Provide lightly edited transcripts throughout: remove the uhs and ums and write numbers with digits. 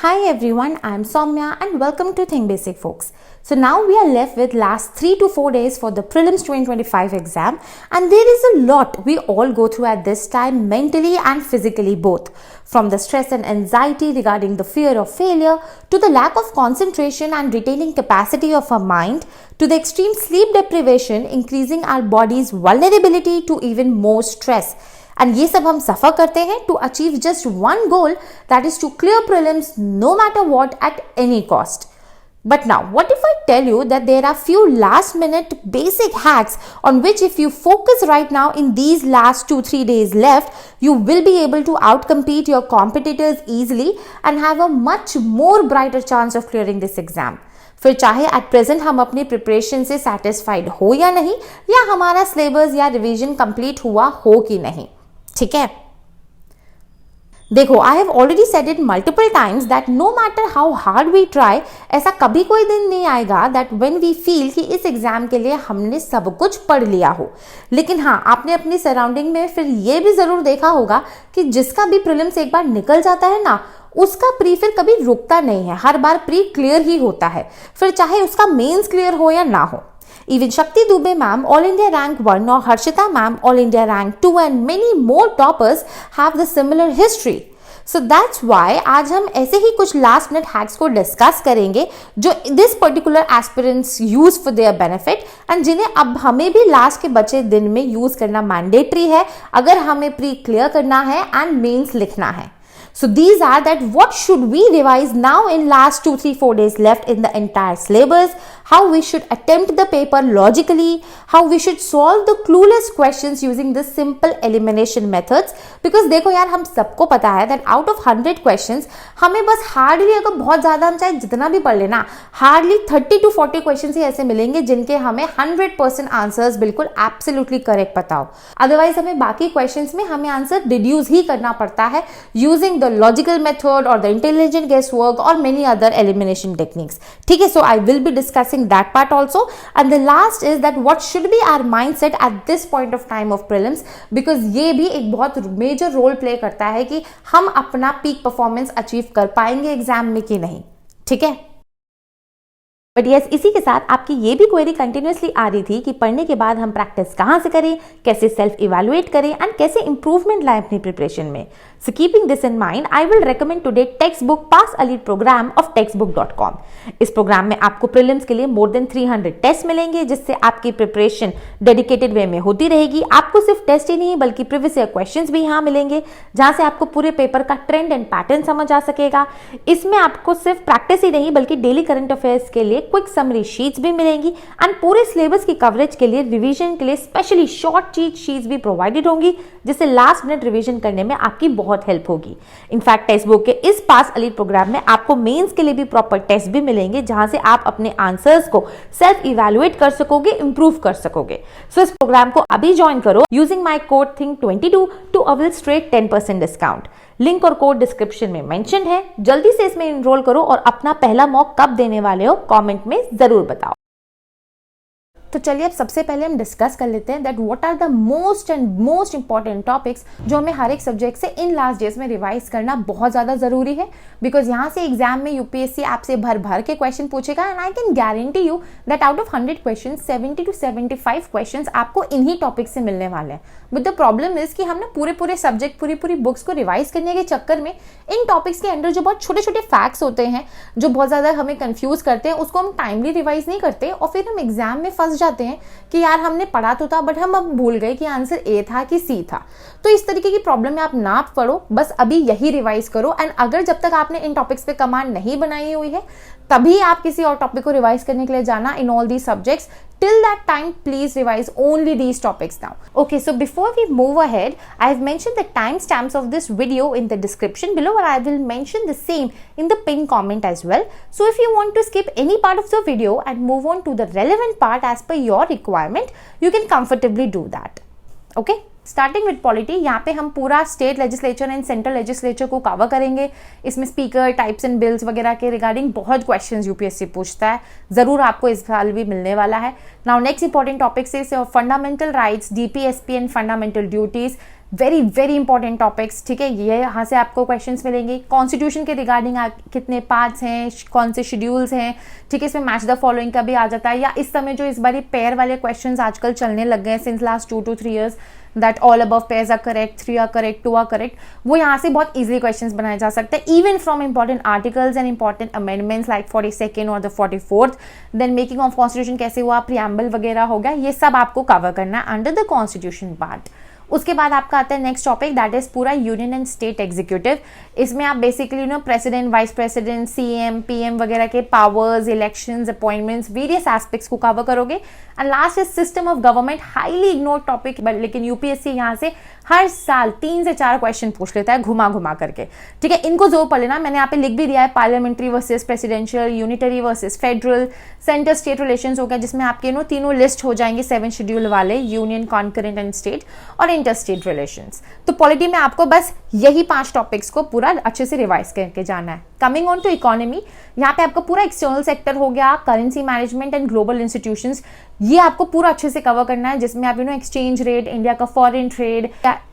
Hi everyone, I am Soumya and welcome to Think Basic folks. So now we are left with last 3 to 4 days for the prelims 2025 exam, and there is a lot we all go through at this time, mentally and physically both. From the stress and anxiety regarding the fear of failure, to the lack of concentration and retaining capacity of our mind, to the extreme sleep deprivation increasing our body's vulnerability to even more stress. And ये सब हम सफ़र करते हैं to achieve just one goal, that is to clear prelims no matter what at any cost. But now, what if I tell you that there are few last minute basic hacks on which if you focus right now in these last 2-3 days left, you will be able to outcompete your competitors easily and have a much more brighter chance of clearing this exam. फिर चाहे at present हम अपनी preparation से satisfied हो या नहीं, या हमारा सिलेबस या रिवीजन कंप्लीट हुआ हो कि नहीं, ठीक है। देखो, I have already said it multiple times that no matter how hard we try, ऐसा कभी कोई दिन नहीं आएगा दैट व्हेन वी फील कि इस एग्जाम के लिए हमने सब कुछ पढ़ लिया हो। लेकिन हाँ, आपने अपनी सराउंडिंग में फिर ये भी जरूर देखा होगा कि जिसका भी प्रीलिम्स एक बार निकल जाता है ना, उसका प्री फिर कभी रुकता नहीं है, हर बार प्री क्लियर ही होता है, फिर चाहे उसका मेंस क्लियर हो या ना हो। Even Shakti Dubey ma'am, All India Rank 1, or Harshita ma'am, All India Rank 2, and many more toppers have the similar history. So that's why आज हम ऐसे ही कुछ last minute hacks को डिस्कस करेंगे जो this particular aspirants use for their benefit and जिन्हें अब हमें भी लास्ट के बचे दिन में यूज करना मैंडेटरी है अगर हमें प्री क्लियर करना है एंड मेंस लिखना है। So these are that what should we revise now in last 2-3-4 days left in the entire syllabus, how we should attempt the paper logically, how we should solve the clueless questions using the simple elimination methods, because देखो यार, हम सबको पता है that out of 100 questions हमें बस hardly, अगर बहुत ज़्यादा हम चाहे जितना भी पढ़ लेना, हार्डली 30 to 40 questions ही ऐसे मिलेंगे जिनके हमें 100% आंसर्स बिल्कुल एब्सोल्युटली करेक्ट पता हो। अदरवाइज हमें बाकी क्वेश्चंस में हमें आंसर डिड्यूस ही करना पड़ता है using the logical method or the intelligent guesswork or many other elimination techniques. ठीक है, so I will be discussing that part also. And the last is that what should be our mindset at this point of time of prelims, because ये भी एक बहुत major role play करता है कि हम अपना peak performance achieve कर पाएंगे एग्जाम में कि नहीं, ठीक है। बट यस, इसी के साथ आपकी ये भी क्वेरी कंटिन्यूसली आ रही थी कि पढ़ने के बाद हम प्रैक्टिस कहाँ से करें, कैसे सेल्फ इवैल्यूएट करें एंड कैसे इंप्रूवमेंट लाएं अपनी प्रिपरेशन में। So keeping this in mind, I will recommend today textbook pass elite program of textbook.com। इस प्रोग्राम में आपको प्रीलिम्स के लिए मोर देन 300 टेस्ट मिलेंगे, जिससे आपकी प्रिपरेशन डेडिकेटेड वे में होती रहेगी। आपको सिर्फ टेस्ट ही नहीं बल्कि प्रीवियस ईयर क्वेश्चंस भी यहाँ मिलेंगे, जहाँ से आपको पूरे पेपर का ट्रेंड एंड पैटर्न समझ आ सकेगा। इसमें आपको सिर्फ प्रैक्टिस ही नहीं बल्कि डेली करंट अफेयर्स के लिए क्विक समरी शीट्स भी मिलेंगी एंड पूरे सिलेबस की कवरेज के लिए, रिवीजन के लिए स्पेशली शॉर्ट चीट शीट्स भी प्रोवाइडेड होंगी, जिससे लास्ट मिनट रिवीजन करने में आपकी बहुत हेल्प होगी। इनफैक्ट टेक्स्ट बुक के इस पास एलीट प्रोग्राम में आपको मेंस के लिए भी प्रॉपर टेस्ट भी मिलेंगे, जहां से आप अपने आंसर्स को सेल्फ इवैल्यूएट कर सकोगे, इंप्रूव कर सकोगे। सो इस प्रोग्राम को अभी ज्वाइन करो यूजिंग माय कोड थिंक22 to avail straight 10% discount. Link और कोड डिस्क्रिप्शन में मेंशन है। जल्दी से इसमें एनरोल करो और अपना पहला मॉक कब देने वाले हो कमेंट में जरूर बताओ। तो चलिए अब सबसे पहले हम डिस्कस कर लेते हैं that what are the most important topics जो हमें हर एक सब्जेक्ट से इन लास्ट डेज में रिवाइज करना बहुत ज़्यादा ज़रूरी है, बिकॉज यहाँ से एग्जाम में यूपीएससी आपसे भर भर के क्वेश्चन पूछेगा and I can guarantee you that out of 100 question 70 to 75 question आपको इन्हीं टॉपिक से मिलने वाले हैं। बट द प्रॉब्लम इज कि हमने पूरे सब्जेक्ट पूरी बुक्स को रिवाइज करने के चक्कर में इन टॉपिक्स के अंदर जो बहुत छोटे छोटे फैक्ट्स होते हैं जो बहुत ज़्यादा हमें कंफ्यूज करते हैं, उसको हम टाइमली रिवाइज नहीं करते और फिर हम एग्जाम में फंस जाते हैं कि यार हमने पढ़ा तो था बट हम अब भूल गए कि आंसर ए था कि सी था। तो इस तरीके की प्रॉब्लम में आप ना पढ़ो, बस अभी यही रिवाइज करो एंड अगर जब तक आपने इन टॉपिक्स पे कमांड नहीं बनाई हुई है तभी आप किसी और टॉपिक को रिवाइज करने के लिए जाना in all these subjects. Till that time, please revise only these topics now. Okay, so before we move ahead, I have mentioned the timestamps of this video in the description below, and I will mention the same in the pinned comment as well. So if you want to skip any part of the video and move on to the relevant part as per your requirement, you can comfortably do that. Okay? Starting with polity, यहाँ पे हम पूरा state legislature and central legislature को cover करेंगे। इसमें speaker, types and bills वगैरह के regarding बहुत क्वेश्चंस यूपीएससी पूछता है, ज़रूर आपको इस साल भी मिलने वाला है। Now next important topics is fundamental rights, DPSP and fundamental duties, very very important topics, ठीक है, ये यहाँ से आपको क्वेश्चंस मिलेंगे। कॉन्स्टिट्यूशन के रिगार्डिंग कितने पार्ट्स हैं, कौन से शेड्यूल्स हैं, ठीक है, इसमें मैच द फॉलोइंग का भी आ जाता है। या इस समय जो इस बारी पेयर वाले क्वेश्चंस आजकल चलने लग गए हैं since last 2 to 3 years, that all above pairs are correct, 3 are correct, 2 are correct, वो यहाँ से बहुत इजीली क्वेश्चंस बनाए जा सकते हैं, even from important articles and important amendments like 42nd और the 44th। Then making of constitution कैसे हुआ, प्रियम्बल वगैरह हो गया, ये सब आपको कवर करना है अंडर द कॉन्स्टिट्यूशन पार्ट। उसके बाद आपका आता है नेक्स्ट टॉपिक, दैट इज पूरा यूनियन एंड स्टेट एग्जीक्यूटिव। इसमें आप basically president, vice president, CM, PM वगैरह के powers, elections, appointments, various aspects को कवर करोगे। And last is system of government, highly ignored topic, लेकिन यूपीएससी यहाँ से हर साल 3 से 4 क्वेश्चन पूछ लेता है घुमा घुमा करके, ठीक है, इनको जो पढ़ लेना। मैंने यहाँ पे लिख भी दिया है, parliamentary versus presidential, unitary versus federal, centre state relations हो गया, जिसमें आपके तीनों लिस्ट हो जाएंगे 7 शेड्यूल वाले, यूनियन, कॉन्करेंट एंड स्टेट, और इंटर स्टेट रिलेशंस। तो पॉलिटी में आपको बस यही 5 टॉपिक्स को पूरा अच्छे से रिवाइज करके जाना है। कमिंग ऑन टू इकोनॉमी, यहाँ पे आपका पूरा एक्सटर्नल सेक्टर हो गया, currency management and global institutions, ये आपको पूरा अच्छे से कवर करना है, जिसमें आप एक्सचेंज रेट, इंडिया का foreign trade,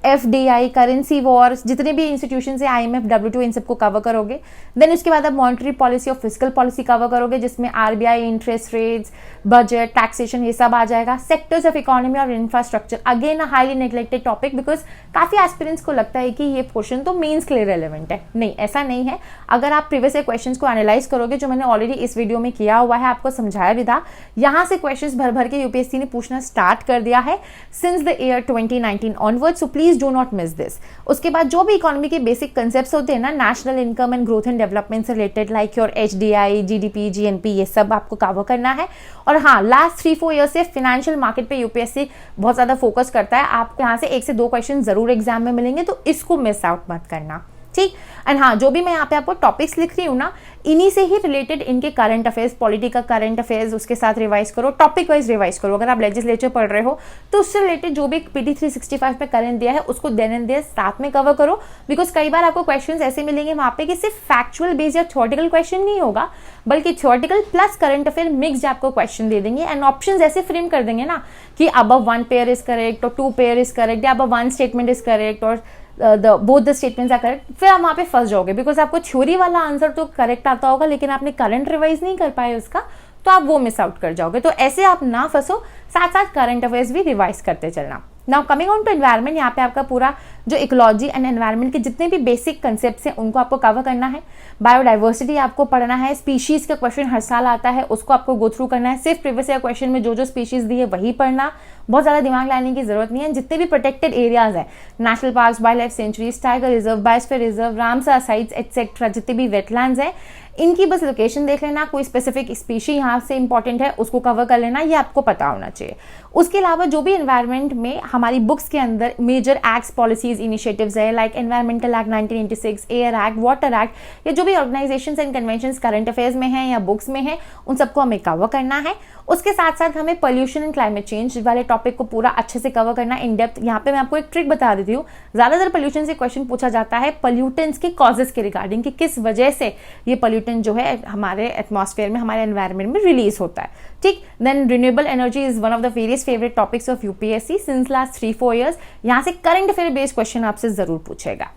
FDI, currency war, जितने भी इंस्टीट्यूशन है, IMF, W2, इन सबको कवर करोगे। देन उसके बाद आप मॉनिटरी पॉलिसी और फिजिकल पॉलिसी कवर करोगे, जिसमें RBI, interest rates, budget, taxation, ये सब आ जाएगा। सेक्टर्स ऑफ इकोनॉमी और infrastructure, again highly neglected topic, because काफी एस्पिरेंट्स को लगता है कि ये पोर्शन तो मेंस के लिए रेलेवेंट है। नहीं, ऐसा नहीं है। अगर आप प्रीवियस क्वेश्चंस को एनालाइज करोगे, जो मैंने ऑलरेडी इस वीडियो में किया हुआ है, आपको समझाया भी था, यहाँ से क्वेश्चंस भर भर के यूपीएससी ने पूछना स्टार्ट कर दिया है since the year 2019 onward, so please do not miss this. उसके बाद जो भी इकोनॉमी के बेसिक कंसेप्ट्स होते हैं ना, national income and growth and development से related, like your HDI, GDP, GNP, ये सब आपको कवर करना है। और हाँ, लास्ट 3-4 ईयर से फाइनेंशियल मार्केट पे यूपीएससी बहुत ज्यादा फोकस करता है। आपको यहाँ से 1 से 2 क्वेश्चन जरूर एग्जाम में मिलेंगे, तो इसको मिस आउट मत करना, ठीक। एंड हाँ, जो भी मैं यहाँ पे आपको टॉपिक्स लिख रही हूँ ना, इन्हीं से ही रिलेटेड इनके करंट अफेयर्स, पॉलिटी का करंट अफेयर्स, उसके साथ रिवाइज करो, टॉपिक वाइज रिवाइज करो। अगर आप लेजिस्लेचर पढ़ रहे हो तो उससे रिलेटेड जो भी PD 365 पे करंट दिया है, उसको देन एंड देयर साथ में कवर करो, बिकॉज कई बार आपको क्वेश्चंस ऐसे मिलेंगे वहां पे कि सिर्फ फैक्चुअल बेस्ड या थ्योरेटिकल क्वेश्चन नहीं होगा, बल्कि theoretical plus current affair mixed आपको क्वेश्चन दे देंगे, एंड ऑप्शंस ऐसे फ्रेम कर देंगे ना कि अबव 1 पेयर इज करेक्ट और 2 पेयर इज करेक्ट, या अबव 1 स्टेटमेंट इज करेक्ट और both the statements are correct. फिर आप वहां पे फंस जाओगे, बिकॉज आपको थ्योरी वाला आंसर तो करेक्ट आता होगा, लेकिन आपने करंट रिवाइज नहीं कर पाए उसका, तो आप वो मिस आउट कर जाओगे। तो ऐसे आप ना फंसो, साथ साथ करंट अफेयर्स भी रिवाइज करते चलना। Now coming on to environment, यहाँ पे आपका पूरा जो इकोलॉजी एंड एनवायरमेंट के जितने भी बेसिक कंसेप्ट्स हैं, उनको आपको कवर करना है। बायोडाइवर्सिटी आपको पढ़ना है, स्पीशीज का क्वेश्चन हर साल आता है, उसको आपको गो थ्रू करना है। सिर्फ प्रीवियस ईयर क्वेश्चन में जो जो स्पीशीज दी है वही पढ़ना, बहुत ज्यादा दिमाग लाने की जरूरत नहीं है। जितने भी प्रोटेक्टेड एरियाज है, national park, wild life sanctuaries, tiger reserve, biosphere reserve, Ramsar sites etcetera, जितने भी वेटलैंड्स है, इनकी बस लोकेशन देख लेना, कोई स्पेसिफिक स्पीशी यहाँ से इंपॉर्टेंट है उसको कवर कर लेना, ये आपको पता होना चाहिए। उसके अलावा जो भी एनवायरनमेंट में हमारी बुक्स के अंदर मेजर एक्ट्स, पॉलिसीज, इनिशिएटिव्स है, like environmental act 1986, air act, water act, या जो भी organisations and conventions current affairs में है या बुक्स में है, उन सबको हमें कवर करना है। उसके साथ साथ हमें पोल्यूशन एंड क्लाइमेट चेंज वाले टॉपिक को पूरा अच्छे से कवर करना इन डेप्थ। यहाँ पे मैं आपको एक ट्रिक बता देती हूँ, ज्यादातर पोल्यूशन से क्वेश्चन पूछा जाता है पोल्यूटेंट्स के कॉजेस के रिगार्डिंग, कि किस वजह से ये पोल्यूटेंट जो है हमारे एटमॉस्फेयर में, हमारे एनवायरमेंट में रिलीज होता है, ठीक। Then renewable energy is one of the various favourite topics of UPSC since last 3-4 years. यहाँ से करंट अफेयर बेस्ड क्वेश्चन आपसे जरूर पूछेगा।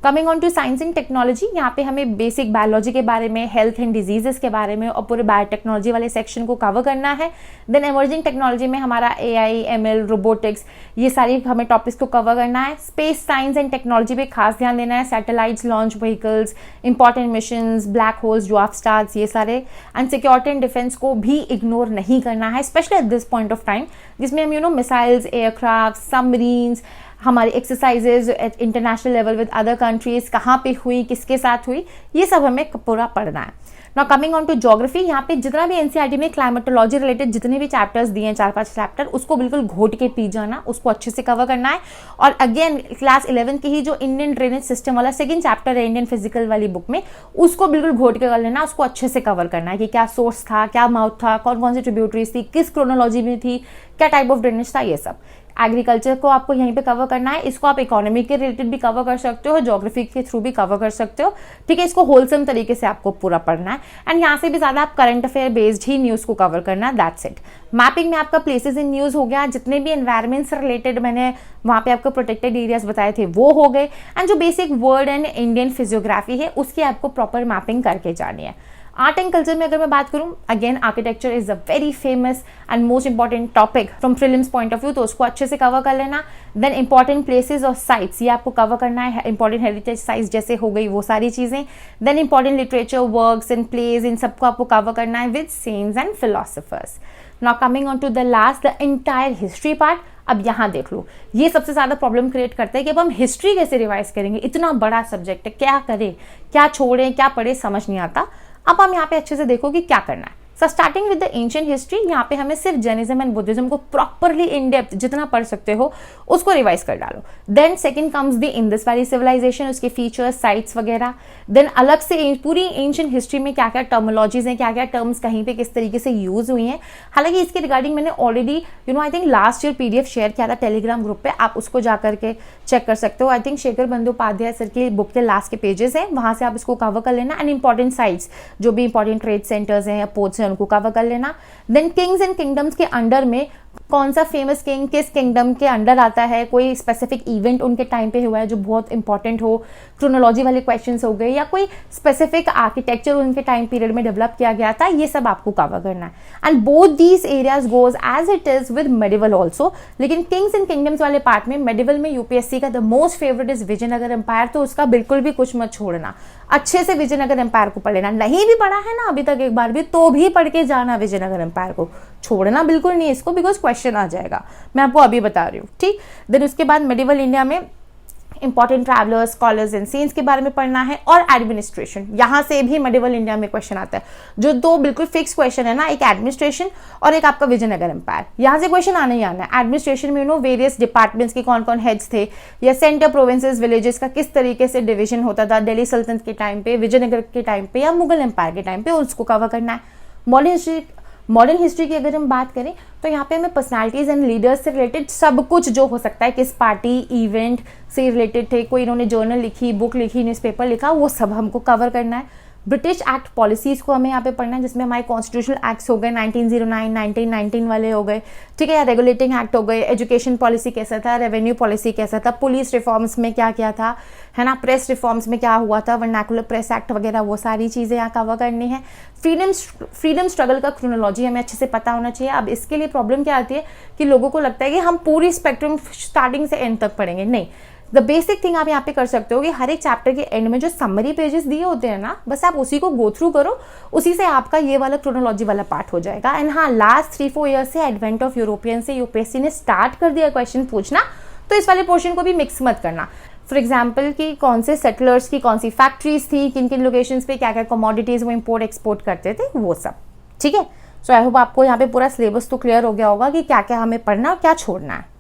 Coming on to science and technology, यहाँ पे हमें बेसिक बायोलॉजी के बारे में, हेल्थ एंड डिजीजेस के बारे में और पूरे बायोटेक्नोलॉजी वाले सेक्शन को कवर करना है। देन इमर्जिंग टेक्नोलॉजी में हमारा AI, ML, रोबोटिक्स, ये सारी हमें टॉपिक्स को कवर करना है। स्पेस साइंस एंड टेक्नोलॉजी पे खास ध्यान देना है, satellites, launch vehicles, important missions, black holes, dwarf stars, ये सारे। एंड सिक्योरिटी एंड डिफेंस को भी इग्नोर नहीं करना है, specially at this point of time, जिसमें हम मिसाइल्स, एयरक्राफ्ट, सबमरीन्स, हमारी exercises at international level with other countries, कहाँ पे हुई, किसके साथ हुई, ये सब हमें पूरा पढ़ना है। Now coming on to geography, यहाँ पे जितना भी एनसीईआरटी में क्लाइमेटोलॉजी रिलेटेड जितने भी चैप्टर्स दिए हैं, 4-5 चैप्टर, उसको बिल्कुल घोट के पी जाना, उसको अच्छे से कवर करना है। और अगेन क्लास 11 की ही जो इंडियन ड्रेनेज सिस्टम वाला सेकंड चैप्टर है इंडियन फिजिकल वाली बुक में, उसको बिल्कुल घोट के कर लेना, उसको अच्छे से कवर करना है कि क्या सोर्स था, क्या माउथ था, कौन कौन सी ट्रिब्यूटरीज थी, किस क्रोनोलॉजी में थी, क्या टाइप ऑफ ड्रेनेज था, ये सब। एग्रीकल्चर को आपको यहीं पे कवर करना है, इसको आप इकोनॉमी के रिलेटेड भी कवर कर सकते हो, ज्योग्राफी के थ्रू भी कवर कर सकते हो, ठीक है। इसको होलसम तरीके से आपको पूरा पढ़ना है एंड यहाँ से भी ज़्यादा आप करंट अफेयर बेस्ड ही न्यूज़ को कवर करना है, दैट्स इट। मैपिंग में आपका प्लेसेस इन न्यूज़ हो गया, जितने भी एनवायरमेंट से रिलेटेड मैंने वहाँ पे आपको प्रोटेक्टेड एरियाज बताए थे वो हो गए, एंड जो basic word and Indian physiography है उसकी आपको प्रॉपर मैपिंग करके जानी है। आर्ट एंड कल्चर में अगर मैं बात करूं, again architecture is a very famous and most important topic from prelims point of view, तो उसको अच्छे से कवर कर लेना। देन इंपॉर्टेंट प्लेसेस और साइट्स ये आपको कवर करना है, इंपॉर्टेंट हेरिटेज साइट्स जैसे हो गई वो सारी चीजें। Then important literature works and plays, इन सबको आपको कवर करना है with saints and philosophers. Now coming on to the last, the entire history part. अब यहाँ देख लो, ये सबसे ज्यादा प्रॉब्लम क्रिएट करता है कि अब हम हिस्ट्री कैसे रिवाइज करेंगे, इतना बड़ा सब्जेक्ट है, क्या करें, क्या छोड़ें, क्या पढ़े, समझ नहीं आता। अब हम यहाँ पे अच्छे से देखो कि क्या करना है। So starting with the ancient history, यहाँ पे हमें सिर्फ जैनिज्म एंड बुद्धिज्म को प्रॉपरली इन डेप्थ जितना पढ़ सकते हो उसको रिवाइज कर डालो। Then second comes the Indus valley civilisation, उसके फीचर्स, साइट्स वगैरह। देन अलग से पूरी एंशिएंट हिस्ट्री में क्या क्या टर्मोलॉजीज हैं, क्या क्या टर्म्स कहीं पे किस तरीके से यूज हुई हैं। हालांकि इसके रिगार्डिंग मैंने already I think last year PDF share किया था टेलीग्राम ग्रुप पे, आप उसको जाकर के चेक कर सकते हो। I think Shekhar Bandyopadhyay sir की बुक के लास्ट के पेजेस हैं, वहां से आप इसको कवर कर लेना। एंड इंपॉर्टेंट साइट्स जो भी इंपॉर्टेंट ट्रेड सेंटर्स हैं या पोर्ट्स हैं उनको कवर कर लेना। देन किंग्स एंड किंगडम्स के अंडर में कौन सा फेमस किंग किस किंगडम के अंडर आता है, कोई स्पेसिफिक इवेंट उनके टाइम पे हुआ है जो बहुत इंपॉर्टेंट हो, क्रोनोलॉजी वाले क्वेश्चंस हो गए, या कोई स्पेसिफिक आर्किटेक्चर उनके टाइम पीरियड में डेवलप किया गया था, ये सब आपको कवर करना है। And both these areas goes as it is with medieval also, लेकिन किंग्स एंड किंगडम्स वाले पार्ट में मेडिवल में यूपीएससी का the most favourite is Vijayanagar empire, तो उसका बिल्कुल भी कुछ मत छोड़ना, अच्छे से विजयनगर एम्पायर को पढ़ लेना। नहीं भी पढ़ा है ना अभी तक एक बार भी, तो भी पढ़ के जाना विजयनगर एम्पायर को, छोड़ना बिल्कुल नहीं इसको, बिकॉज क्वेश्चन आ जाएगा, मैं आपको अभी बता रही हूँ, ठीक। देन उसके बाद मेडिवल इंडिया में important travellers, scholars and cents के बारे में पढ़ना है, और एडमिनिस्ट्रेशन, यहाँ से भी मेडिवल इंडिया में क्वेश्चन आता है। जो दो बिल्कुल फिक्स क्वेश्चन है ना, एक एडमिनिस्ट्रेशन और एक आपका विजयनगर एम्पायर, यहाँ से क्वेश्चन आना ही आना है। एडमिनिस्ट्रेशन में वेरियस डिपार्टमेंट्स के कौन कौन हेड्स थे, या सेंटर प्रोविंसेस विलेजेस का किस तरीके से डिवीजन होता था दिल्ली सल्तनत के टाइम पे, विजयनगर के टाइम पे, या मुगल एम्पायर के टाइम पे, उसको कवर करना है। मॉडर्न हिस्ट्री की अगर हम बात करें तो यहाँ पे हमें पर्सनालिटीज एंड लीडर्स से रिलेटेड सब कुछ जो हो सकता है, किस पार्टी इवेंट से रिलेटेड थे, कोई इन्होंने जर्नल लिखी, बुक लिखी, न्यूज़पेपर लिखा, वो सब हमको कवर करना है। ब्रिटिश एक्ट पॉलिसीज को हमें यहाँ पे पढ़ना है, जिसमें हमारे कॉन्स्टिट्यूशनल एक्ट्स हो गए 1909, 1919 वाले हो गए, ठीक है, या रेगुलेटिंग एक्ट हो गए, एजुकेशन पॉलिसी कैसा था, रेवेन्यू पॉलिसी कैसा था, पुलिस रिफॉर्म्स में क्या क्या था, है ना, प्रेस रिफॉर्म्स में क्या हुआ था, वर्नाकुलर प्रेस एक्ट वगैरह, वो सारी चीज़ें यहाँ कवर करनी है। फ्रीडम स्ट्रगल का क्रोनोलॉजी हमें अच्छे से पता होना चाहिए। अब इसके लिए प्रॉब्लम क्या आती है कि लोगों को लगता है कि हम पूरी स्पेक्ट्रम स्टार्टिंग से एंड तक पढ़ेंगे, नहीं। द बेसिक थिंग आप यहाँ पे कर सकते हो कि हर एक चैप्टर के एंड में जो समरी पेजेस दिए होते हैं ना, बस आप उसी को गो थ्रू करो, उसी से आपका ये वाला क्रोनोलॉजी वाला पार्ट हो जाएगा। एंड हाँ, लास्ट 3-4 ईयर से एडवेंट ऑफ यूरोपियन से यूपीएससी ने स्टार्ट कर दिया क्वेश्चन पूछना, तो इस वाले पोर्शन को भी मिक्स मत करना। फॉर एग्जाम्पल कि कौन से सेटलर्स की कौन सी फैक्ट्रीज थी, किन किन लोकेशंस पे क्या क्या कमोडिटीज वो इम्पोर्ट एक्सपोर्ट करते थे, वो सब, ठीक है। सो आई होप आपको यहाँ पे पूरा सिलेबस तो क्लियर हो गया होगा कि क्या क्या हमें पढ़ना और क्या छोड़ना है।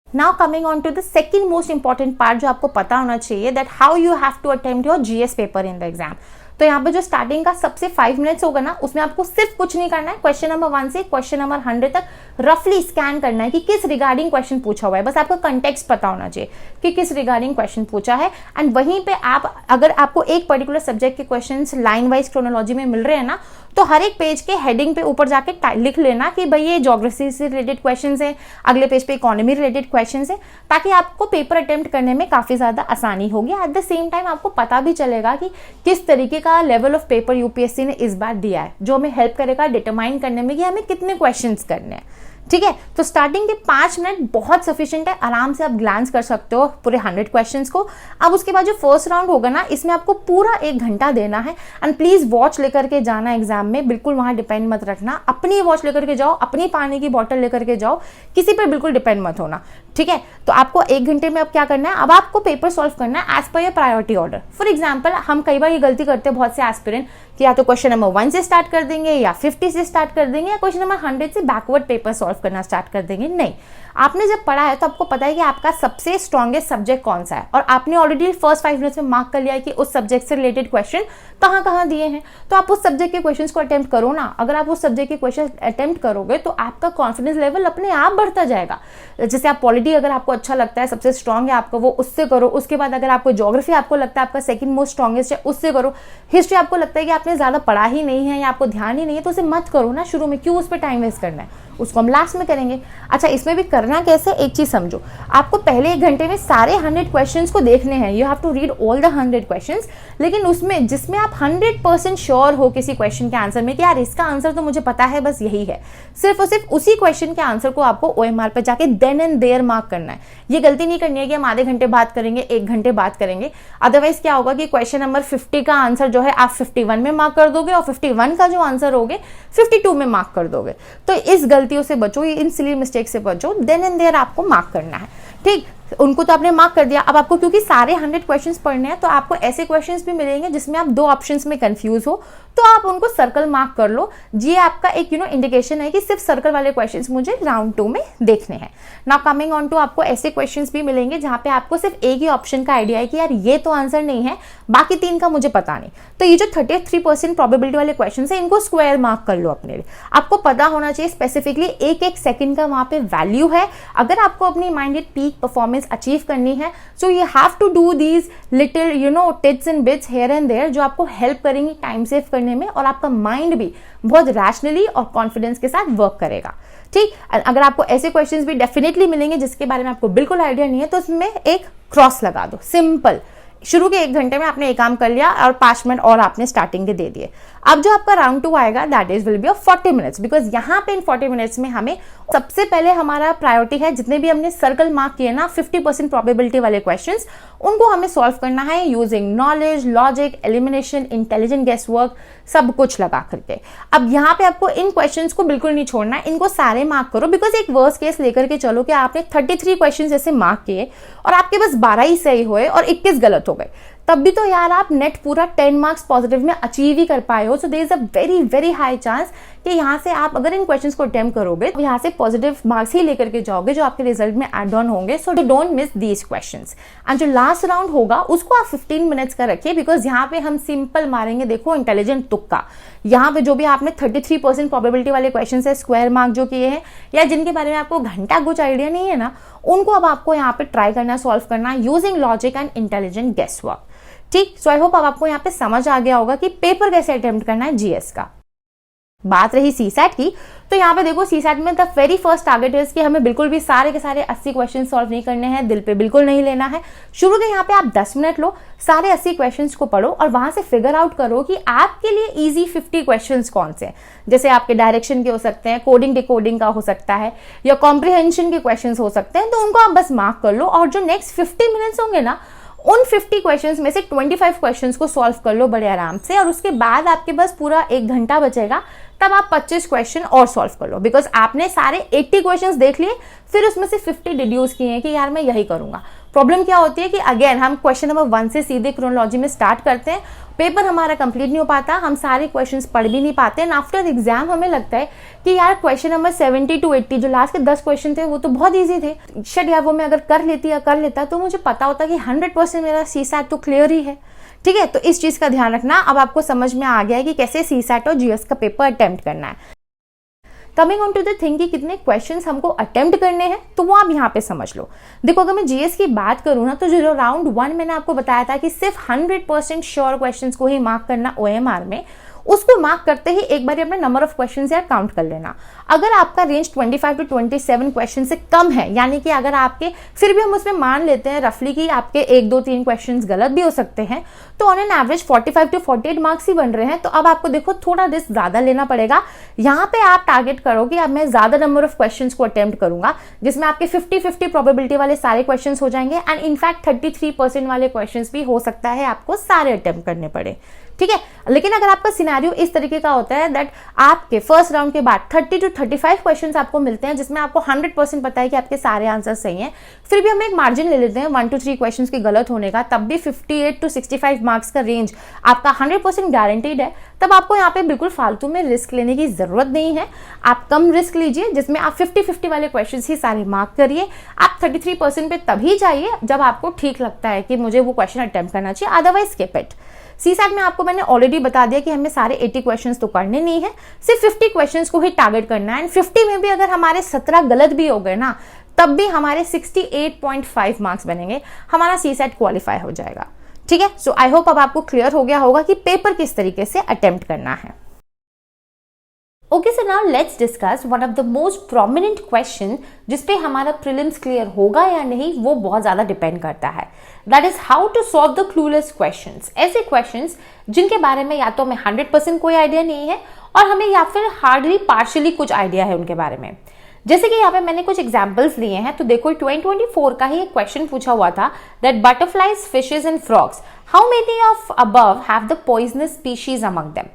Now coming on to the second most important part जो आपको पता होना चाहिए, that how you have to attempt your GS paper in the exam। तो यहाँ पे जो स्टार्टिंग का सबसे 5 मिनट्स होगा ना, उसमें आपको सिर्फ कुछ नहीं करना है, क्वेश्चन नंबर 1 से क्वेश्चन नंबर 100 तक रफली स्कैन करना है कि किस रिगार्डिंग क्वेश्चन पूछा हुआ है। बस आपको कंटेक्स्ट पता होना चाहिए कि किस रिगार्डिंग क्वेश्चन पूछा है। एंड वहीं पे आप, अगर आपको एक पर्टिकुलर सब्जेक्ट के क्वेश्चंस लाइन वाइज क्रोनोलॉजी में मिल रहे हैं ना, तो हर एक पेज के हेडिंग पे ऊपर जाके लिख लेना कि भाई ये ज्योग्राफी से रिलेटेड क्वेश्चंस है, अगले पेज पे इकोनॉमी रिलेटेड क्वेश्चंस है, ताकि आपको पेपर अटेम्प्ट करने में काफी ज्यादा आसानी होगी। एट द सेम टाइम आपको पता भी चलेगा कि किस तरीके का लेवल ऑफ पेपर यूपीएससी ने इस बार दिया है, जो हमें हेल्प करेगा डिटरमाइन करने में कि हमें कितने क्वेश्चंस करने हैं, ठीक है। तो स्टार्टिंग के 5 मिनट बहुत सफिशिएंट है, आराम से आप ग्लांस कर सकते हो पूरे 100 क्वेश्चंस को। अब उसके बाद जो फर्स्ट राउंड होगा ना, इसमें आपको पूरा 1 घंटा देना है। एंड प्लीज वॉच लेकर के जाना एग्जाम में, बिल्कुल वहां डिपेंड मत रखना, अपनी वॉच लेकर के जाओ, अपनी पानी की बॉटल लेकर के जाओ, किसी पर बिल्कुल डिपेंड मत होना, ठीक है। तो आपको 1 घंटे में अब क्या करना है, अब आपको पेपर सॉल्व करना है as per your priority order. For example, हम कई बार ये गलती करते हैं बहुत से एस्पिरेंट कि या तो क्वेश्चन नंबर 1 से स्टार्ट कर देंगे, या 50 से स्टार्ट कर देंगे, या क्वेश्चन नंबर 100 से बैकवर्ड पेपर सॉल्व सॉल्व करना स्टार्ट कर देंगे, नहीं। आपने जब पढ़ा है तो आपको पता है कि आपका सबसे स्ट्रॉन्गेस्ट सब्जेक्ट कौन सा है, और आपने ऑलरेडी फर्स्ट 5 मिनट्स में मार्क कर लिया है कि उस सब्जेक्ट से रिलेटेड क्वेश्चन कहाँ कहाँ दिए हैं, तो आप उस सब्जेक्ट के क्वेश्चंस को अटेम्प्ट करो ना। अगर आप उस सब्जेक्ट के क्वेश्चन अटेम्प्ट करोगे तो आपका कॉन्फिडेंस लेवल अपने आप बढ़ता जाएगा। जैसे आप पॉलिटी अगर आपको अच्छा लगता है, सबसे स्ट्रॉन्ग है आपका, वो उससे करो। उसके बाद अगर आपको ज्योग्राफी आपको लगता है आपका सेकंड मोस्ट स्ट्रॉन्गेस्ट है, उससे करो। हिस्ट्री आपको लगता है कि आपने ज्यादा पढ़ा ही नहीं है या आपको ध्यान ही नहीं है, तो उसे मत करो ना शुरू में, क्यों उस पर टाइम वेस्ट करना है, उसको हम लास्ट में करेंगे। अच्छा, इसमें भी करना कैसे, एक चीज समझो, आपको पहले 1 घंटे में सारे 100 क्वेश्चंस को देखने हैं, you have to read all the 100 questions. लेकिन उसमें जिसमें आप 100% श्योर हो किसी क्वेश्चन के आंसर में कि यार इसका आंसर तो मुझे पता है, बस यही है, सिर्फ और सिर्फ उसी क्वेश्चन के आंसर को आपको OMR पे जाके देन एंड देयर मार्क करना है। ये गलती नहीं करनी है कि हम आधे घंटे बात करेंगे, 1 घंटे बात करेंगे। अदरवाइज क्या होगा कि क्वेश्चन नंबर 50 का आंसर जो है आप 51 में मार्क कर दोगे और 51 का जो आंसर होगे 52 में मार्क कर दोगे। तो इस गलतियों से बचो, इन सिली मिस्टेक से बचो, देन एंड देयर आपको मार्क करना है। ठीक, उनको तो आपने मार्क कर दिया। अब आपको क्योंकि सारे 100 क्वेश्चंस पढ़ने हैं, तो आपको ऐसे क्वेश्चंस भी मिलेंगे जिसमें आप 2 ऑप्शंस में कंफ्यूज हो, तो आप उनको सर्कल मार्क कर लो। ये आपका एक इंडिकेशन है कि सिर्फ सर्कल वाले क्वेश्चंस मुझे राउंड 2 में देखने हैं। नाउ कमिंग ऑन टू, आपको ऐसे क्वेश्चंस भी मिलेंगे जहां पे आपको सिर्फ एक ही ऑप्शन का आइडिया है कि यार ये तो आंसर नहीं है, बाकी 3 का मुझे पता नहीं। तो ये जो 33% प्रोबेबिलिटी वाले क्वेश्चन है, इनको स्क्वायर मार्क कर लो अपने लिए। आपको पता होना चाहिए स्पेसिफिकली एक सेकंड का वहां पे वैल्यू है। अगर आपको अपनी माइंडेड पीक परफॉर्मेंस अचीव करनी है, so you have to do these little tips and bits here and there, जो आपको हेल्प करेंगी टाइम सेव करने में, और आपका माइंड भी बहुत रैशनली और कॉन्फिडेंस के साथ वर्क करेगा। ठीक, अगर आपको ऐसे क्वेश्चंस भी डेफिनेटली मिलेंगे जिसके बारे में आपको बिल्कुल आइडिया नहीं है, तो उसमें एक क्रॉस लगा दो, सिंपल। शुरू के 1 घंटे में आपने एक काम कर लिया और 5 मिनट और आपने स्टार्टिंग के दे दिए। अब जो आपका राउंड 2 आएगा, that is will be of 40 minutes, because यहाँ पे इन 40 मिनट्स में हमें सबसे पहले हमारा प्रायोरिटी है, जितने भी हमने सर्कल मार्क किए ना 50% प्रोबेबिलिटी वाले क्वेश्चंस, उनको हमें सॉल्व करना है using knowledge, logic, elimination, intelligent guess work, सब कुछ लगा करके। अब यहाँ पे आपको इन क्वेश्चंस को बिल्कुल नहीं छोड़ना है, इनको सारे मार्क करो, बिकॉज एक वर्स्ट केस लेकर के चलो कि आपने 33 क्वेश्चन ऐसे मार्क किए और आपके बस 12 ही सही हुए और 21 गलत हो गए, तब भी तो यार आप नेट पूरा 10 मार्क्स पॉजिटिव में अचीव ही कर पाए हो। So there is a very very high chance कि यहाँ से आप अगर इन क्वेश्चंस को अटेम्प्ट करोगे तो यहाँ से पॉजिटिव मार्क्स ही लेकर के जाओगे, जो आपके रिजल्ट में एड ऑन होंगे। So don't miss these questions. And जो लास्ट राउंड होगा उसको आप 15 मिनट्स का रखिए, बिकॉज यहाँ पे हम सिंपल मारेंगे, देखो इंटेलिजेंट तुक्का। यहाँ पे जो भी आपने 33% प्रोबेबिलिटी वाले क्वेश्चन है स्क्वायर मार्क जो किए हैं, या जिनके बारे में आपको घंटा कुछ आइडिया नहीं है ना, उनको अब आपको यहाँ पे ट्राई करना, सॉल्व करना using logic and intelligent guess work. ठीक, सो आई होप अब आपको यहाँ पे समझ आ गया होगा कि पेपर कैसे अटेम्प्ट करना है जीएस का। बात रही सीसैट की, तो यहाँ पे देखो सीसैट में द वेरी फर्स्ट टारगेट है कि हमें बिल्कुल भी सारे के सारे 80 क्वेश्चन सॉल्व नहीं करने हैं, दिल पे बिल्कुल नहीं लेना है। शुरू के यहाँ पे आप 10 मिनट लो, सारे 80 क्वेश्चंस को पढ़ो और वहां से फिगर आउट करो कि आपके लिए इजी 50 क्वेश्चंस कौन से हैं। जैसे आपके डायरेक्शन के हो सकते हैं, कोडिंग डिकोडिंग का हो सकता है, या कॉम्प्रिहेंशन के क्वेश्चंस हो सकते हैं, तो उनको आप बस मार्क कर लो। और जो नेक्स्ट 50 मिनट्स होंगे ना, उन 50 क्वेश्चंस में से 25 क्वेश्चंस को सॉल्व कर लो बड़े आराम से, और उसके बाद आपके पास पूरा 1 घंटा बचेगा, तब आप 25 क्वेश्चन और सॉल्व कर लो, बिकॉज आपने सारे 80 क्वेश्चंस देख लिए, फिर उसमें से 50 डिड्यूस किए हैं कि यार मैं यही करूंगा। प्रॉब्लम क्या होती है कि अगेन हम क्वेश्चन नंबर 1 से सीधे क्रोनोलॉजी में स्टार्ट करते हैं, पेपर हमारा कंप्लीट नहीं हो पाता, हम सारे क्वेश्चंस पढ़ भी नहीं पाते, एंड आफ्टर एग्जाम हमें लगता है कि यार क्वेश्चन नंबर 70 to 80 जो लास्ट के 10 क्वेश्चन थे वो तो बहुत इजी थे, शायद यार वो मैं अगर कर लेती या कर लेता तो मुझे पता होता कि 100% मेरा सीसैट तो क्लियर ही है। ठीक है, तो इस चीज का ध्यान रखना। अब आपको समझ में आ गया है कि कैसे सीसैट और जीएस का पेपर अटेम्प्ट करना है। Coming on to the thing कि कितने क्वेश्चंस हमको अटेम्प्ट करने हैं, तो वो आप यहाँ पे समझ लो। देखो, अगर मैं जीएस की बात करूँ ना, तो जो राउंड 1 मैंने आपको बताया था कि सिर्फ 100% श्योर क्वेश्चंस को ही मार्क करना ओएमआर में, उसको मार्क करते ही एक बार अपने नंबर ऑफ क्वेश्चंस यार काउंट कर लेना। अगर आपका रेंज 25 to 27 क्वेश्चन से कम है, यानी कि अगर आपके, फिर भी हम उसमें मान लेते हैं रफली कि आपके 1, 2, 3 क्वेश्चंस गलत भी हो सकते हैं, तो on an average 45 to 48 marks ही बन रहे हैं। तो अब आपको देखो थोड़ा रिस्क ज्यादा लेना पड़ेगा। यहाँ पे आप टारगेट करो कि अब मैं ज्यादा नंबर ऑफ क्वेश्चंस को अटेम्प्ट करूंगा, जिसमें आपके 50-50 प्रोबेबिलिटी वाले सारे क्वेश्चंस हो जाएंगे, एंड इनफैक्ट 33% वाले क्वेश्चंस भी हो सकता है आपको सारे अटेम्प्ट करने पड़े। ठीक है। लेकिन अगर आपका सिनेरियो इस तरीके का होता है दैट आपके फर्स्ट राउंड के बाद 30 to 35 क्वेश्चंस आपको मिलते हैं जिसमें आपको 100% पता है कि आपके सारे आंसर सही हैं, फिर भी हम एक मार्जिन ले लेते हैं 1 to 3 क्वेश्चंस के गलत होने का, तब भी 58 to 65 मार्क्स का रेंज आपका 100% गारंटीड है, तब आपको यहाँ पे बिल्कुल फालतू में रिस्क लेने की जरूरत नहीं है। आप कम रिस्क लीजिए जिसमें आप 50-50 वाले क्वेश्चन ही सारे मार्क करिए। आप 33% पे तभी जाइए जब आपको ठीक लगता है कि मुझे वो क्वेश्चन अटेम्प्ट करना चाहिए, अदरवाइज स्किप इट। सीसैट में आपको मैंने ऑलरेडी बता दिया कि हमें सारे 80 क्वेश्चंस तो करने नहीं है, सिर्फ 50 क्वेश्चंस को ही टारगेट करना है। एंड 50 में भी अगर हमारे 17 गलत भी हो गए ना, तब भी हमारे 68.5 मार्क्स बनेंगे, हमारा सीसैट क्वालिफाई हो जाएगा। ठीक है। सो आई होप अब आपको क्लियर हो गया होगा कि पेपर किस तरीके से अटेम्प्ट करना है। Okay, so now let's discuss one of the most prominent question जिसपे हमारा प्रीलिम्स क्लियर होगा या नहीं वो बहुत ज्यादा डिपेंड करता है। That is how to solve the clueless questions. ऐसे क्वेश्चंस जिनके बारे में या तो हमें 100% कोई आइडिया नहीं है और हमें या फिर हार्डली पार्शियली कुछ आइडिया है उनके बारे में। जैसे कि यहाँ पे मैंने कुछ एग्जाम्पल्स लिए हैं, तो देखो 2024 का ही एक क्वेश्चन पूछा हुआ था that butterflies, fishes and frogs, how many of above have the poisonous species among them.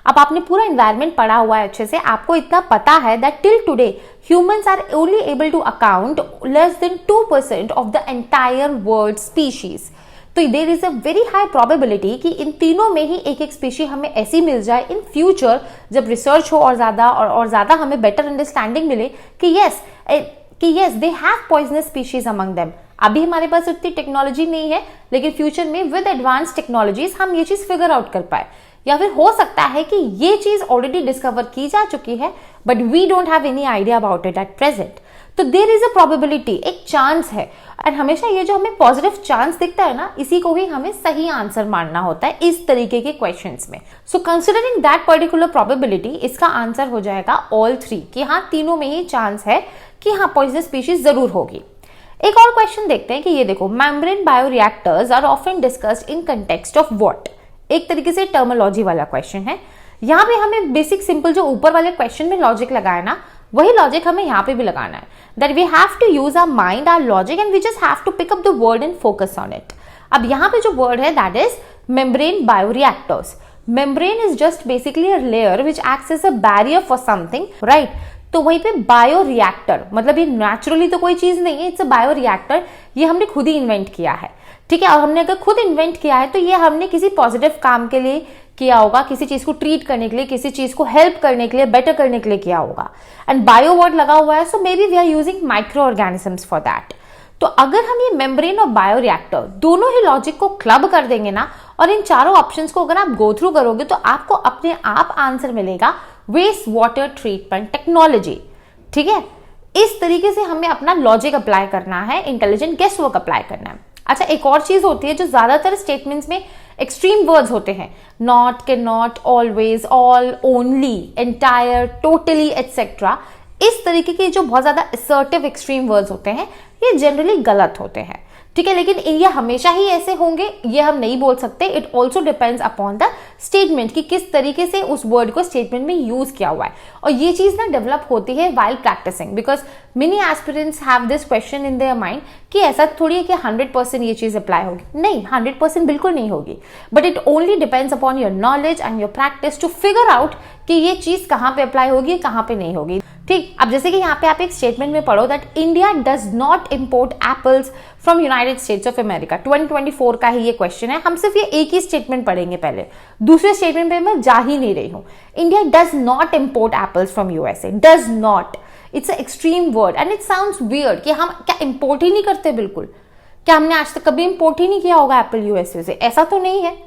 अब आपने पूरा एनवायरमेंट पढ़ा हुआ है अच्छे से, आपको इतना पता है that till today humans are only able to account less than 2% of the entire world species. तो there is a very high probability कि इन तीनों में ही एक एक स्पीशी हमें ऐसी मिल जाए इन फ्यूचर, जब रिसर्च हो और ज्यादा हमें बेटर अंडरस्टैंडिंग मिले कि yes they have poisonous species among them. अभी हमारे पास उतनी टेक्नोलॉजी नहीं है, लेकिन फ्यूचर में विद एडवांस टेक्नोलॉजीज हम ये चीज फिगर आउट कर पाए, या फिर हो सकता है कि ये चीज ऑलरेडी डिस्कवर की जा चुकी है but we don't have any idea about it at present. तो देयर इज अ प्रोबेबिलिटी, एक चांस है। और हमेशा ये जो हमें पॉजिटिव चांस दिखता है ना, इसी को ही हमें सही आंसर मानना होता है इस तरीके के क्वेश्चंस में। So considering that particular probability, इसका आंसर हो जाएगा ऑल 3, कि हाँ तीनों में ही चांस है कि हाँ पॉइजनस स्पीशीज जरूर होगी। एक और क्वेश्चन देखते हैं कि ये देखो, membrane bioreactors are often discussed in context of what. एक तरीके से टर्मोलॉजी वाला क्वेश्चन है। यहाँ पे हमें बेसिक सिंपल जो ऊपर वाले क्वेश्चन में लॉजिक लगाया ना, वही लॉजिक हमें यहाँ पे भी लगाना है। That we have to use our mind, our logic, and we just have to pick up the word and focus on it. अब यहाँ पे जो वर्ड है that is membrane bioreactors. Membrane is just basically a layer which acts as a barrier for something, right. तो वहीं पे bioreactor मतलब ये नेचुरली तो कोई चीज नहीं है, इट्स अ बायोरिएक्टर, ये हमने खुद ही इन्वेंट किया है। ठीक है। और हमने अगर खुद इन्वेंट किया है तो ये हमने किसी पॉजिटिव काम के लिए किया होगा, किसी चीज को ट्रीट करने के लिए, किसी चीज को हेल्प करने के लिए, बेटर करने के लिए किया होगा। एंड बायो वर्ड लगा हुआ है, so maybe we are using microorganisms for that. तो अगर हम ये मेम्ब्रेन और बायोरिएक्टर दोनों ही लॉजिक को क्लब कर देंगे ना, और इन चारों ऑप्शंस को अगर आप गो थ्रू करोगे, तो आपको अपने आप आंसर मिलेगा वेस्ट वाटर ट्रीटमेंट टेक्नोलॉजी। ठीक है। इस तरीके से हमें अपना लॉजिक अप्लाई करना है, इंटेलिजेंट गेस वर्क अप्लाई करना है। अच्छा, एक और चीज होती है जो ज्यादातर स्टेटमेंट्स में एक्सट्रीम वर्ड्स होते हैं, not, can not, always, all, only, entire, totally etcetera. इस तरीके के जो बहुत ज्यादा असर्टिव एक्सट्रीम वर्ड्स होते हैं, ये जनरली गलत होते हैं। ठीक है। लेकिन ये हमेशा ही ऐसे होंगे ये हम नहीं बोल सकते। It also depends upon the statement कि किस तरीके से उस वर्ड को स्टेटमेंट में यूज किया हुआ है। और ये चीज ना डेवलप होती है while practising, because many aspirants have this question in their mind कि ऐसा थोड़ी है कि 100% ये चीज अप्लाई होगी। नहीं, 100% बिल्कुल नहीं होगी, but it only depends upon your knowledge and your practice to figure out कि ये चीज कहाँ पे अप्लाई होगी, कहाँ पे नहीं होगी। ठीक। अब जैसे कि यहाँ पे आप एक स्टेटमेंट में पढ़ो that India does not import apples from United states of America. 2024 का ही ये क्वेश्चन है। हम सिर्फ ये एक ही स्टेटमेंट पढ़ेंगे पहले, दूसरे स्टेटमेंट पे मैं जा ही नहीं रही हूँ। India does not import apples from USA. Does not, it's a extreme word and it sounds weird कि हम क्या इम्पोर्ट ही नहीं करते। बिल्कुल, क्या हमने आज तक कभी इम्पोर्ट ही नहीं किया होगा एप्पल यूएसए से? ऐसा तो नहीं है,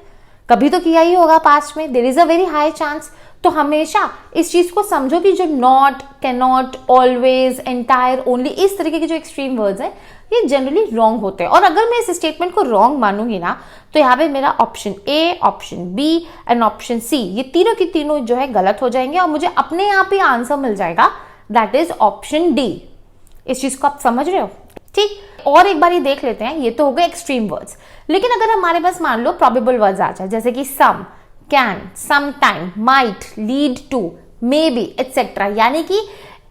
कभी तो किया ही होगा पास्ट में। There is a very high chance. तो हमेशा इस चीज को समझो कि जो not, can not, always, entire, only, इस तरीके के जो एक्सट्रीम वर्ड्स हैं ये जनरली रॉन्ग होते हैं। और अगर मैं इस स्टेटमेंट को रॉन्ग मानूंगी ना, तो यहाँ पे मेरा option A, option B and option C, ये तीनों की तीनों जो है गलत हो जाएंगे और मुझे अपने आप ही आंसर मिल जाएगा, दैट इज ऑप्शन डी। इस चीज को आप समझ रहे हो? ठीक। और एक बार ये देख लेते हैं, ये तो हो गए एक्सट्रीम वर्ड्स। लेकिन अगर हमारे पास मान लो प्रोबेबल वर्ड्स आ जाए, जैसे कि some, can, sometime, might, lead to, maybe, etcetera, यानी कि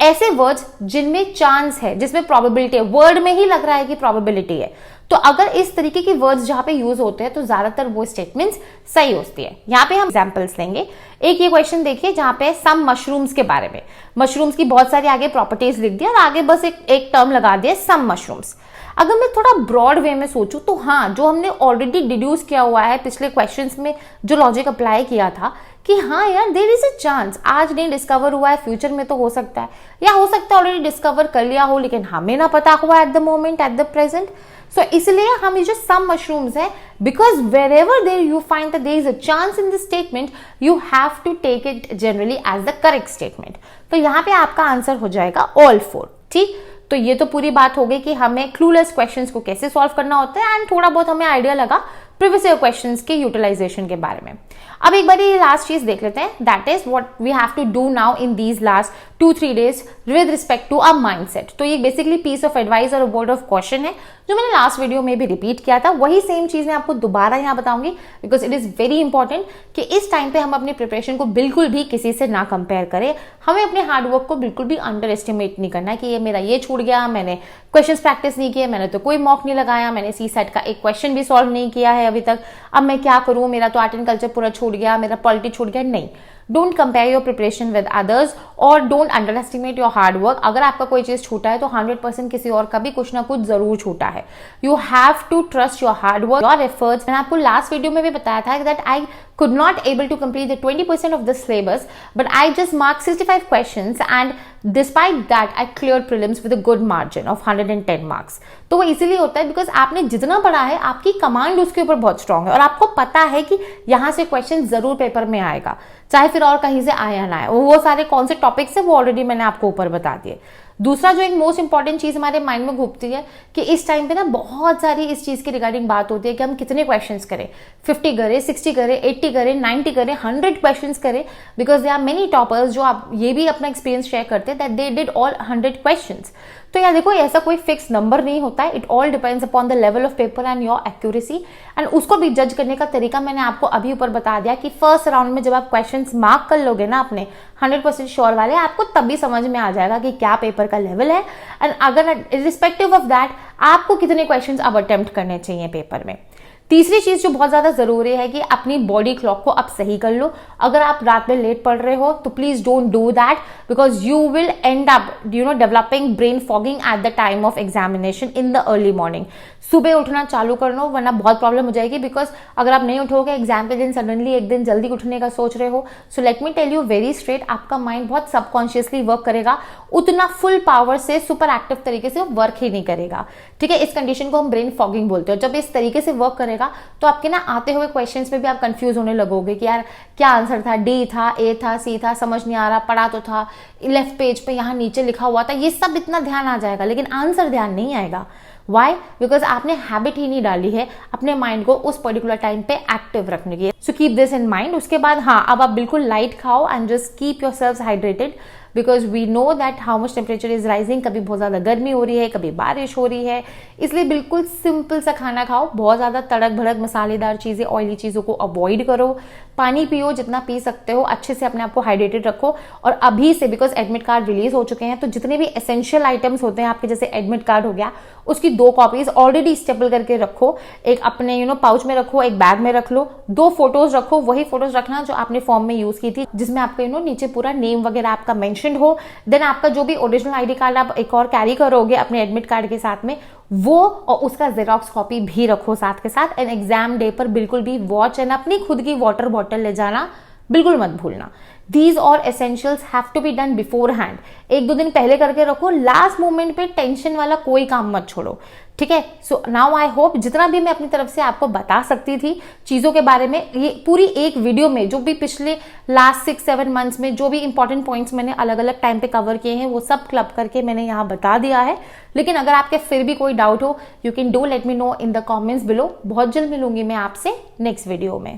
ऐसे वर्ड्स जिनमें चांस है, जिसमें प्रोबेबिलिटी है, वर्ड में ही लग रहा है कि प्रोबेबिलिटी है, तो अगर इस तरीके की वर्ड्स जहां पे यूज होते हैं तो ज्यादातर वो स्टेटमेंट्स सही होती है। यहाँ पे हम एग्जांपल्स लेंगे। एक ये क्वेश्चन देखिए जहां पे सम मशरूम्स के बारे में, मशरूम्स की बहुत सारी आगे प्रॉपर्टीज लिख दिया और आगे बस एक टर्म लगा दिया सम मशरूम्स। अगर मैं थोड़ा ब्रॉड वे में सोचूं तो हाँ, जो हमने ऑलरेडी डिड्यूस किया हुआ है पिछले क्वेश्चंस में, जो लॉजिक अप्लाई किया था कि हाँ यार देयर इज अ चांस, आज नहीं डिस्कवर हुआ है, फ्यूचर में तो हो सकता है, या हो सकता है ऑलरेडी डिस्कवर कर लिया हो लेकिन हमें ना पता हुआ at the moment, at the present. So इसलिए हम ये जो सम मशरूम्स है, because wherever there you find that there is a chance in this statement, you have to take it generally as the correct statement. तो यहाँ पे आपका answer हो जाएगा ऑल 4। ठीक, तो ये तो पूरी बात हो गई कि हमें क्लूलेस क्वेश्चंस को कैसे सॉल्व करना होता है एंड थोड़ा बहुत हमें आइडिया लगा प्रीवियस ईयर क्वेश्चंस के यूटिलाइजेशन के बारे में। अब एक बार ये लास्ट चीज देख लेते हैं, that is what we have to do now in these last 2-3 days with respect to our mindset. तो ये बेसिकली पीस ऑफ एडवाइस और वर्ड ऑफ क्वेश्चन है जो मैंने लास्ट वीडियो में भी रिपीट किया था। वही सेम चीज मैं आपको दोबारा यहाँ बताऊंगी because it is very important कि इस टाइम पे हम अपने प्रिपरेशन को बिल्कुल भी किसी से ना कंपेयर करें। हमें अपने हार्डवर्क को बिल्कुल भी अंडर एस्टिमेट नहीं करना है कि ये मेरा ये छूट गया, मैंने क्वेश्चंस प्रैक्टिस नहीं किए, मैंने तो कोई मॉक नहीं लगाया, मैंने सी सेट का एक क्वेश्चन भी सॉल्व नहीं किया है अभी तक, अब मैं क्या करूं, मेरा तो आर्ट एंड कल्चर पूरा छूट गया, मेरा पॉलिटी छूट गया। नहीं, don't compare your preparation with others और don't underestimate your hard work. अगर आपका कोई चीज छूटा है तो 100% किसी और का भी कुछ ना कुछ जरूर छूटा है। You have to trust your hard work, your efforts. मैंने आपको लास्ट वीडियो में भी बताया था that I could not able to complete the 20% of the syllabus, but I just marked 65 questions and despite that I cleared prelims with a good margin of 110 marks. तो वो इसीलिए होता है बिकॉज आपने जितना पढ़ा है, आपकी कमांड उसके ऊपर बहुत स्ट्रांग है और आपको पता है कि यहाँ से क्वेश्चन जरूर पेपर में आएगा, चाहे फिर और कहीं से आए या ना आए। वो सारे कौन से टॉपिक्स है वो ऑलरेडी मैंने आपको ऊपर बता दिए। दूसरा जो एक मोस्ट इंपॉर्टेंट चीज हमारे माइंड में घूमती है कि इस टाइम पे ना बहुत सारी इस चीज की रिगार्डिंग बात होती है कि हम कितने क्वेश्चंस करें, 50 करें, 60 करें, 80 करें, 90 करें, 100 क्वेश्चंस करें, because they are many toppers जो आप ये भी अपना एक्सपीरियंस शेयर करते हैं that they did all 100 questions. तो यार देखो, ऐसा कोई फिक्स नंबर नहीं होता है, it all depends upon the level of paper and your accuracy and उसको भी जज करने का तरीका मैंने आपको अभी ऊपर बता दिया कि फर्स्ट राउंड में जब आप क्वेश्चंस मार्क कर लोगे ना अपने 100% श्योर वाले, आपको तभी समझ में आ जाएगा कि क्या पेपर का लेवल है एंड अगर रिस्पेक्टिव ऑफ दैट आपको कितने क्वेश्चंस अब अटेम्प्ट करने चाहिए पेपर में। तीसरी चीज जो बहुत ज्यादा जरूरी है कि अपनी बॉडी क्लॉक को आप सही कर लो। अगर आप रात में लेट पढ़ रहे हो तो please don't do that because you will and up developing brain fogging at the time of examination in the early morning. सुबह उठना चालू कर लो वरना बहुत प्रॉब्लम हो जाएगी बिकॉज अगर आप नहीं उठोगे एग्जाम के दिन, सडनली एक दिन जल्दी उठने का सोच रहे हो, so let me tell you very straight, आपका माइंड बहुत सबकॉन्शियसली वर्क करेगा, उतना फुल पावर से सुपर एक्टिव तरीके से वर्क ही नहीं करेगा। ठीक है, इस कंडीशन को हम ब्रेन फॉगिंग बोलते हैं। जब इस तरीके से वर्क करेगा तो आपके ना आते हुए क्वेश्चंस में भी आप कंफ्यूज होने लगोगे कि यार क्या आंसर था, डी था, ए था, सी था, समझ नहीं आ रहा, पढ़ा तो था, लेफ्ट पेज पे यहाँ नीचे लिखा हुआ था, ये सब इतना ध्यान आ जाएगा लेकिन आंसर ध्यान नहीं आएगा। वाई? बिकॉज आपने हैबिट ही नहीं डाली है अपने माइंड को उस पर्टिकुलर टाइम पे एक्टिव रखने की। So keep this in mind. उसके बाद हाँ, अब आप बिल्कुल लाइट खाओ and just keep yourself hydrated because we know that how much temperature is rising. कभी बहुत ज्यादा गर्मी हो रही है, कभी बारिश हो रही है, इसलिए बिल्कुल सिंपल सा खाना खाओ। बहुत ज्यादा तड़क भड़क मसालेदार चीजें, ऑयली चीजों को अवॉइड करो। पानी पियो जितना पी सकते हो, अच्छे से अपने आप को हाइड्रेटेड रखो। और अभी से बिकॉज एडमिट कार्ड रिलीज हो चुके हैं तो जितने भी एसेंशियल आइटम्स होते हैं आपके, जैसे एडमिट कार्ड हो गया, उसकी 2 कॉपीज ऑलरेडी स्टेपल करके रखो। एक अपने पाउच में रखो, एक बैग में रख लो। 2 फोटोज रखो, वही फोटोज रखना जो आपने फॉर्म में यूज की थी, जिसमें आपका नीचे पूरा नेम वगैरह आपका मेंशन्ड हो। देन आपका जो भी ओरिजिनल आईडी कार्ड आप एक और कैरी करोगे अपने एडमिट कार्ड के साथ में, वो और उसका जेरोक्स कॉपी भी रखो साथ के साथ। एंड एग्जाम डे पर बिल्कुल भी वॉच एंड अपनी खुद की वाटर बॉटल ले जाना बिल्कुल मत भूलना। These all essentials have to be done beforehand. 1-2 दिन पहले करके रखो, लास्ट मोमेंट पे टेंशन वाला कोई काम मत छोड़ो। ठीक है, सो नाउ आई होप जितना भी मैं अपनी तरफ से आपको बता सकती थी चीजों के बारे में, ये पूरी एक वीडियो में जो भी पिछले लास्ट 6-7 मंथ्स में जो भी इंपॉर्टेंट पॉइंट्स मैंने अलग अलग टाइम पे कवर किए हैं वो सब क्लब करके मैंने यहाँ बता दिया है। लेकिन अगर आपके फिर भी कोई डाउट हो, you can do let me know in the comments below. बहुत जल्द मिलूंगी मैं आपसे नेक्स्ट वीडियो में।